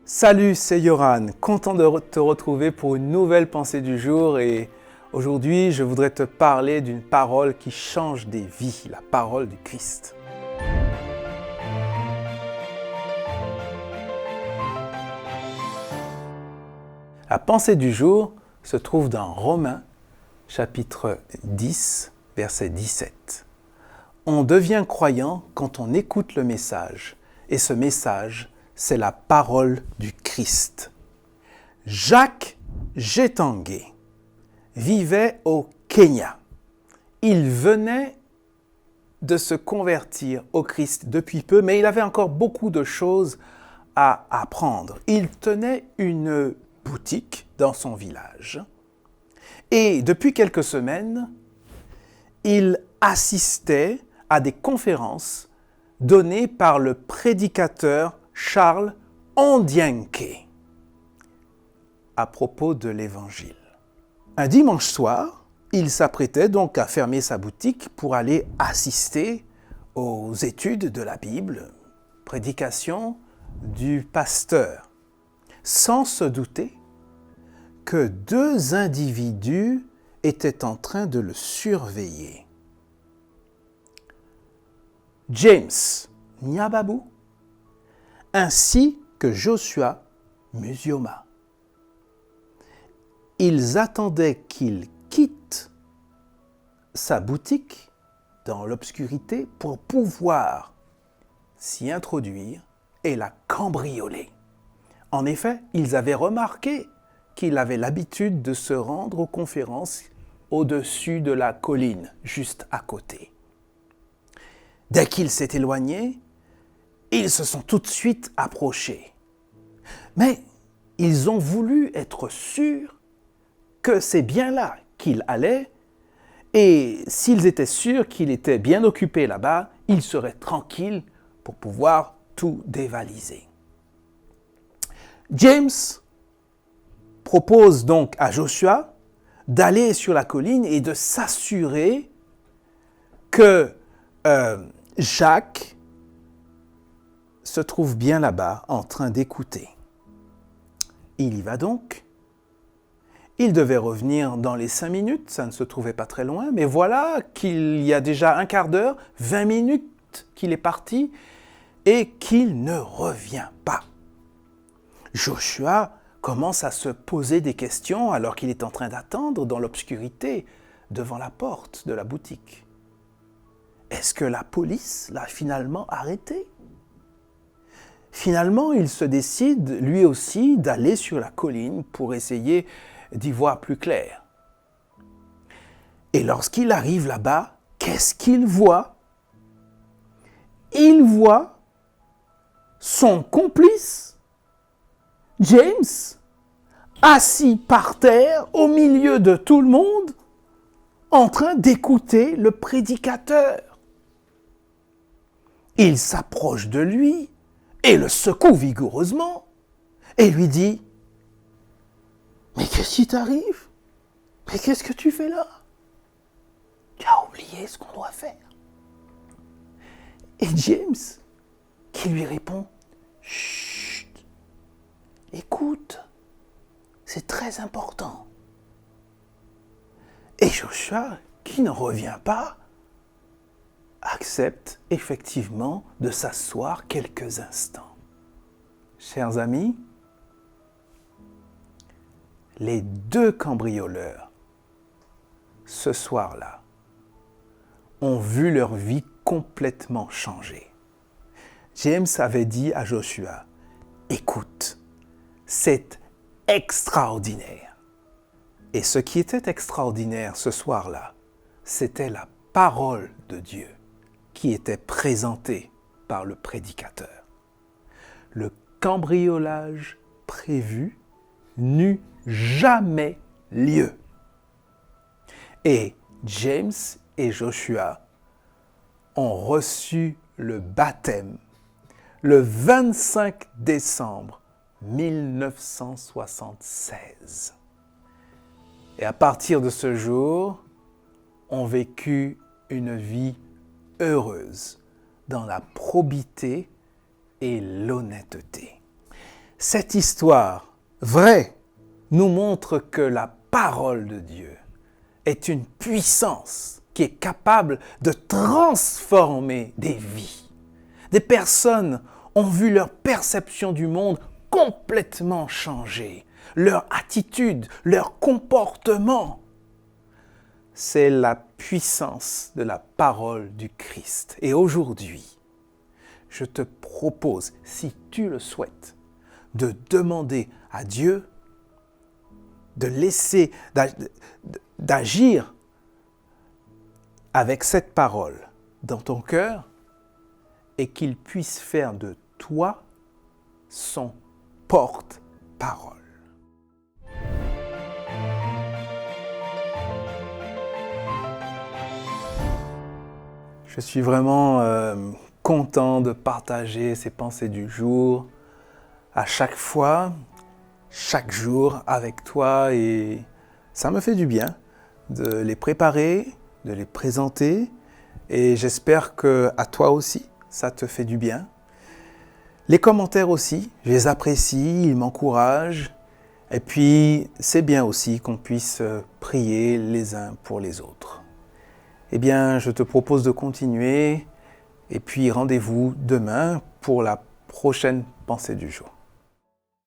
Salut, c'est Yoran, content de te retrouver pour une nouvelle pensée du jour et aujourd'hui je voudrais te parler d'une parole qui change des vies, la parole du Christ. La pensée du jour se trouve dans Romains chapitre 10, verset 17. On devient croyant quand on écoute le message et ce message, c'est la parole du Christ. Jacques Gétangué vivait au Kenya. Il venait de se convertir au Christ depuis peu, mais il avait encore beaucoup de choses à apprendre. Il tenait une boutique dans son village et depuis quelques semaines, il assistait à des conférences données par le prédicateur Charles Ondienke à propos de l'Évangile. Un dimanche soir, il s'apprêtait donc à fermer sa boutique pour aller assister aux études de la Bible, prédication du pasteur, sans se douter que deux individus étaient en train de le surveiller. James Nyababu ainsi que Joshua Musioma. Ils attendaient qu'il quitte sa boutique dans l'obscurité pour pouvoir s'y introduire et la cambrioler. En effet, ils avaient remarqué qu'il avait l'habitude de se rendre aux conférences au-dessus de la colline, juste à côté. Dès qu'il s'est éloigné, ils se sont tout de suite approchés. Mais ils ont voulu être sûrs que c'est bien là qu'il allait, et s'ils étaient sûrs qu'il était bien occupé là-bas, ils seraient tranquilles pour pouvoir tout dévaliser. James propose donc à Joshua d'aller sur la colline et de s'assurer que Jacques se trouve bien là-bas en train d'écouter. Il y va donc. Il devait revenir dans les 5 minutes, ça ne se trouvait pas très loin, mais voilà qu'il y a déjà un quart d'heure, 20 minutes qu'il est parti et qu'il ne revient pas. Joshua commence à se poser des questions alors qu'il est en train d'attendre dans l'obscurité devant la porte de la boutique. Est-ce que la police l'a finalement arrêté ? Finalement, il se décide, lui aussi, d'aller sur la colline pour essayer d'y voir plus clair. Et lorsqu'il arrive là-bas, qu'est-ce qu'il voit ? Il voit son complice, James, assis par terre au milieu de tout le monde, en train d'écouter le prédicateur. Il s'approche de lui et le secoue vigoureusement et lui dit « Mais qu'est-ce qui t'arrive ? Mais qu'est-ce que tu fais là ? Tu as oublié ce qu'on doit faire. » Et James, qui lui répond « Chut, écoute, c'est très important. » Et Joshua, qui ne revient pas, accepte effectivement de s'asseoir quelques instants. Chers amis, les deux cambrioleurs, ce soir-là, ont vu leur vie complètement changer. James avait dit à Joshua, « Écoute, c'est extraordinaire. » Et ce qui était extraordinaire ce soir-là, c'était la parole de Dieu qui était présentée par le prédicateur. Le cambriolage prévu n'eut jamais lieu. Et James et Joshua ont reçu le baptême le 25 décembre 1976. Et à partir de ce jour, ont vécu une vie heureuse dans la probité et l'honnêteté. Cette histoire vraie nous montre que la parole de Dieu est une puissance qui est capable de transformer des vies. Des personnes ont vu leur perception du monde complètement changer, leur attitude, leur comportement. C'est la puissance de la parole du Christ. Et aujourd'hui, je te propose, si tu le souhaites, de demander à Dieu de laisser, d'agir avec cette parole dans ton cœur et qu'il puisse faire de toi son porte-parole. Je suis vraiment content de partager ces pensées du jour à chaque fois, chaque jour avec toi et ça me fait du bien de les préparer, de les présenter et j'espère qu'à toi aussi, ça te fait du bien. Les commentaires aussi, je les apprécie, ils m'encouragent et puis c'est bien aussi qu'on puisse prier les uns pour les autres. Eh bien, je te propose de continuer et puis rendez-vous demain pour la prochaine pensée du jour.